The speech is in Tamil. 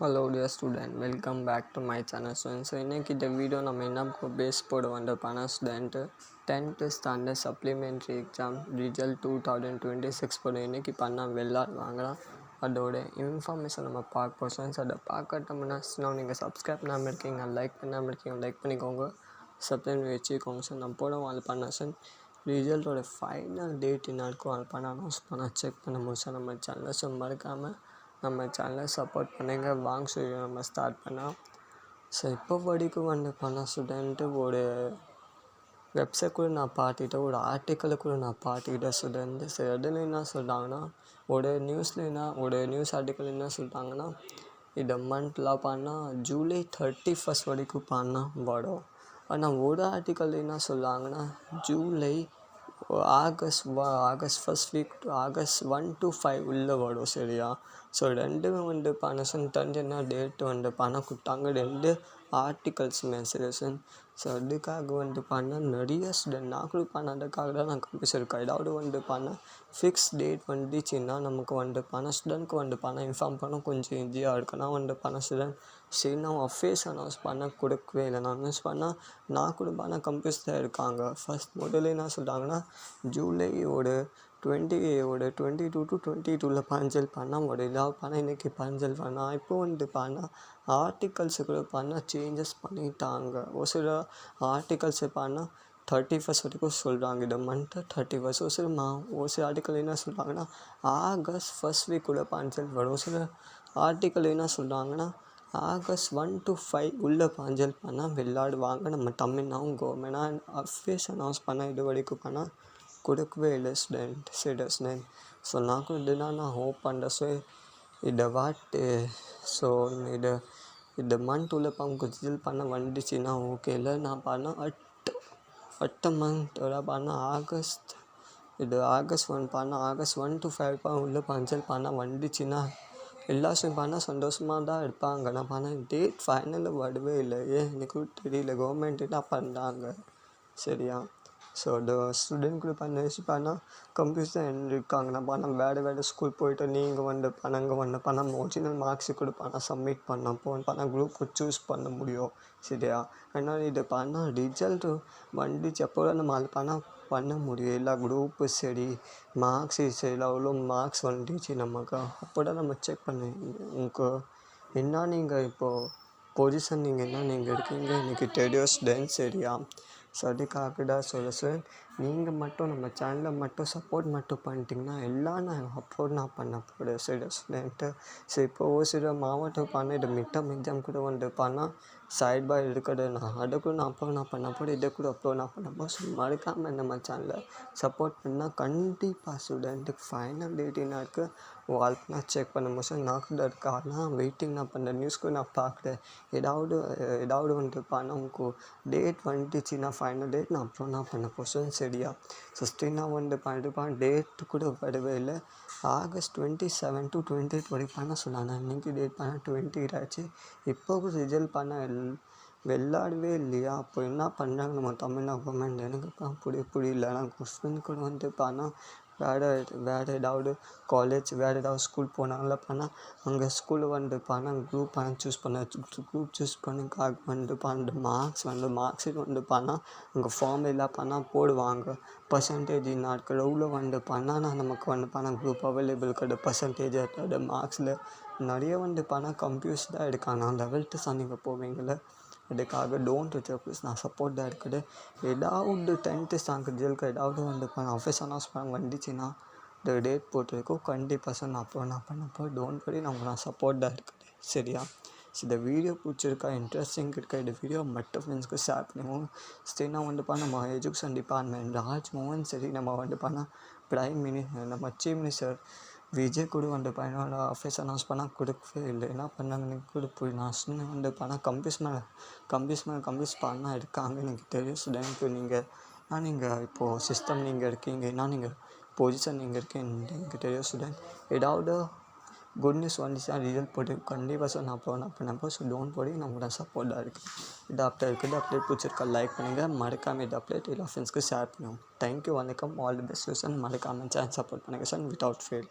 Hello dear student, welcome back to my channel student. So இன்றைக்கி இந்த வீடியோ நம்ம என்ன பேஸ் போட வந்திருப்பானா student 10th standard supplementary exam result 2026 போட இன்றைக்கி பண்ணால் வாங்கலாம். அதோட இன்ஃபர்மேஷன் நம்ம பார்க்க ஸ்டூடெண்ட்ஸ். அதை பார்க்கட்டோம்னா நீங்கள் சப்ஸ்கிரைப் பண்ணாமல் இருக்கீங்க, லைக் பண்ணாமல் இருக்கீங்க, லைக் பண்ணிக்கோங்க, சப்ஸ்கிரைப் வச்சுக்கோங்க சார். நம்ம போட அது பண்ண சார். ரிசல்ட்டோட ஃபைனல் டேட் என்ன இருக்கும் அது பண்ண அனௌன்ஸ் பண்ண செக் பண்ண முடிச்சா நம்ம சேனலை ஸோ மறக்காமல் நம்ம சேனலை சப்போர்ட் பண்ணுங்க. வாங்க சொல்லி நம்ம ஸ்டார்ட் பண்ணோம். ஸோ இப்போ வரைக்கும் பண்ண ஸ்டூடெண்ட்டு ஒரு வெப்சைட் கூட நான் பார்த்துக்கிட்டேன், ஒரு ஆர்டிக்கலை கூட நான் பார்த்துக்கிட்டேன் ஸ்டூடெண்ட்டு. ஸோ அதில் என்ன சொல்கிறாங்கன்னா, ஒரு நியூஸ் ஆர்டிக்கல் என்ன சொல்லிட்டாங்கன்னா, இந்த மந்த்லாம் பண்ணால் ஜூலை 31 வரைக்கும் பண்ணால் வரும். ஆனால் ஒரு ஆர்டிக்கல் என்ன சொல்கிறாங்கன்னா, July August first week to August 1 to 5 உள்ளே வரும். சரியா? ஸோ ரெண்டுமே என்ன டேட்டு பணம் கொடுத்தாங்க, ரெண்டு ஆர்டிகல்ஸ் மென்சுரேஷன். ஸோ அதுக்காக பண்ணால் நிறைய ஸ்டூடெண்ட் நான் கூட பண்ணதுக்காக தான் நான் கம்ப்யூஸ் இருக்கேன். ஏதாவது பண்ணால் ஃபிக்ஸ் டேட் வந்துச்சுன்னா நமக்கு பண்ண ஸ்டூடெண்ட்க்கு பண்ண இன்ஃபார்ம் பண்ண கொஞ்சம் ஈஸியாக இருக்கும். நான் பண்ண ஸ்டூடெண்ட் சரி நான் அஃபேர்ஸ் அனௌன்ஸ் பண்ண கொடுக்கவே இல்லை. நான் அனௌன்ஸ் பண்ணால் நான் கூட பண்ண கம்ப்யூஸ் தான் இருக்காங்க. ஃபஸ்ட் முதல்ல என்ன சொல்கிறாங்கன்னா, ஜூலை ஒரு 22 to 22 பஞ்சல் பண்ணால் ஒரு இதாக பண்ணால் இன்றைக்கி பஞ்சல் பண்ணால் இப்போ பண்ணால் ஆர்டிகல்ஸு கூட பண்ணால் சேஞ்சஸ் பண்ணிட்டாங்க. ஒரு சில ஆர்டிகல்ஸு பண்ணால் 31 வரைக்கும் சொல்கிறாங்க. இந்த மந்த்து 31. ஒரு சில ஆர்டிக்கல் என்ன சொல்கிறாங்கன்னா, ஆகஸ்ட் ஃபர்ஸ்ட் வீக்குள்ளே பஞ்சல் வரும். ஒரு சில ஆர்டிக்கல் என்ன சொல்கிறாங்கன்னா, ஆகஸ்ட் 1 to 5 உள்ளே பஞ்சல் பண்ணால் விளையாடுவாங்க. நம்ம தமிழ்நாடும் கவர்மெண்ட் அஃபேர்ஸ் அனௌன்ஸ் பண்ணால் இது வரைக்கும் பண்ணால் கொடுக்கவே இல்லை ஸ்டூடெண்ட். ஸ்டூடெண்ட் ஸோ நான் இதுதான் நான் ஹோப் பண்ணுறேன். ஸோ இதை ஸோ இந்த மந்த் உள்ள ரிசல்ட் பண்ண வந்துச்சுன்னா ஓகே. இல்லை நான் பண்ணால் அடுத்த மந்த் பண்ணால் ஆகஸ்ட் 1 to 5 உள்ள பஞ்சல் பண்ணால் வந்துச்சுன்னா எல்லா பண்ணால் சந்தோஷமாக தான் இருப்பாங்க. நான் பண்ண டேட் ஃபைனலில் வரவே இல்லை. எனக்கு தெரியல கவர்மெண்ட் என்ன பண்ணுறாங்க. சரியா? ஸோ அந்த ஸ்டூடெண்ட் கூட பண்ணால் கம்ப்யூஸ் தான் இருக்காங்க. நான் பண்ணால் வேறு ஸ்கூல் போய்ட்டு நீங்கள் பண்ணால் ஒரிஜினல் மார்க்ஸு கூட பண்ணால் சப்மிட் பண்ணால் குரூப் சூஸ் பண்ண முடியும். சரியா? அதனால் இது பண்ணால் ரிசல்ட்டு வந்துச்சு அப்போ நம்ம அது பண்ண முடியும். எல்லா குரூப்பு சரி, மார்க்ஸு சரி, அவ்வளோ மார்க்ஸ் வந்துச்சு நமக்கு. அப்போ தான் நம்ம செக் பண்ண உங்களுக்கு என்ன நீங்கள் இப்போது பொசிஷன் நீங்கள் இருக்கீங்க எனக்கு தெரியும் ஸ்டூடெண்ட். சரியா? ஸோ அதுக்காக தான் சார் நீங்கள் மட்டும் நம்ம சேனலை மட்டும் சப்போர்ட் மட்டும் பண்ணிட்டீங்கன்னா எல்லாம் நான் அப்லோட் பண்ண போகிறேன். சரி ஸ்டூடெண்ட்டு. ஸோ இப்போ ஒரு சில மாவட்டம் பண்ண இது மிட்டம் எக்ஸாம் கூட பண்ணால் சைட் பை இருக்கிறது அதை கூட நான் அப்லோட் பண்ண போகிறேன். இதை கூட அப்லோட் பண்ண போகிறேன். ஸோ மறக்காமல் நம்ம சேனலை சப்போர்ட் பண்ணால் கண்டிப்பாக ஸ்டூடெண்ட்டுக்கு ஃபைனல் டேட் என்ன இருக்குது வாழ்க்கை செக் பண்ண முடியும். நான் கூட இருக்காலாம் வெயிட்டிங் நான் பண்ணுற நியூஸ்க்கு நான் பார்க்குறேன். ஏதாவது பண்ண உங்களுக்கு டேட் வந்துச்சுன்னா ஃபைனல் டேட் நான் அப்புறம் பண்ண போகிறேன். சரியா? ஸோ ஸ்டின்னாக பண்ணிட்டு டேட்டு கூட வரவே இல்லை. ஆகஸ்ட் 27 to 28 வரைக்கும் பண்ண சொன்னாங்க. இன்றைக்கி டேட் பண்ண 20 ஆச்சு. இப்போ ரிசல்ட் பண்ண விளையாடவே இல்லையா? அப்போ என்ன பண்ணுறாங்க நம்ம தமிழ்நாடு கவர்மெண்ட் எனக்கு புரியல. நான் கொஸ்டின் கூட பண்ணால் வேறு ஏதாவது காலேஜ் வேறு ஏதாவது ஸ்கூல் போனாங்களா பண்ணால் அங்கே ஸ்கூலில் பண்ணால் குரூப் சூஸ் பண்ணி அந்த மார்க்ஸ் ஷீட் பண்ணால் அங்கே ஃபார்ம் எல்லாம் பண்ணால் போடுவாங்க. பர்சன்டேஜ் நாட்கள் எவ்வளோ பண்ணால் நமக்கு பண்ணால் குரூப் அவைலபிள் கிடையாது. பர்சன்டேஜ் அந்த மார்க்ஸில் நிறைய பண்ணால் கம்ப்யூஸ்டாக இருக்காங்க. நான் 11th நீங்கள் போவீங்கள அதுக்காக டோன்ட் ப்ளீஸ் நான் சப்போர்ட் தான் இருக்குது. ஏதாவது 10th ஸ்டாண்டர்ட் ரிசல்ட் ஏதாவது பண்ண ஆஃபீஸ் அனௌன்ஸ் பண்ண வந்துச்சுன்னா இந்த டேட் போட்டிருக்கோம் கண்டிப்பாக நான் பண்ணப்போ டோன்ட் வரி நான் சப்போர்ட் தான் இருக்குது. சரியா? ஸோ இந்த வீடியோ பிடிச்சிருக்கா இன்ட்ரெஸ்டிங் இருக்கா இந்த வீடியோ மட்டும் ஃப்ரெண்ட்ஸ்க்கு ஷேர் பண்ணுவோம். சரி நான் நம்ம எஜுகேஷன் டிபார்ட்மெண்ட் ராஜ்மோகன் சரி நம்ம பண்ணால் பிரைம் மினிஸ்டர் நம்ம சீஃப் மினிஸ்டர் விஜய் கூட என்னோட ஆஃபீஸ் அனௌன்ஸ் பண்ணால் கொடுக்கவே இல்லை. என்ன பண்ணாங்கன்னு கூட போய் நான் சொன்னேன் பண்ணால் கம்ப்யூஸ் பண்ணால் இருக்காங்க. எனக்கு தெரியும் ஸ்டூடெண்ட்டு நீங்கள் இப்போது சிஸ்டம் நீங்கள் இருக்கீங்க நீங்கள் பொசிஷன் எனக்கு தெரியும் ஸ்டூடெண்ட். ஏதாவது குட் நியூஸ் வந்துச்சுன்னா ரிசல்ட் போட்டு கண்டிப்பாக நான் பண்ணப்போ ஸோ டோன்ட் வரி நம்மளோட சப்போர்ட்டாக இருக்குது. இது அப்டேட் பிடிச்சிருக்கா லைக் பண்ணுங்கள். மறக்காமல் இது அப்டேட் எல்லா ஃப்ரெண்ட்ஸ்க்கு ஷேர் பண்ணுவோம். தேங்க்யூ. வணக்கம். All the best. மறக்காமல் சேனல் சப்போர்ட் பண்ணுங்கள் சார் வித்தவுட் ஃபெயில்.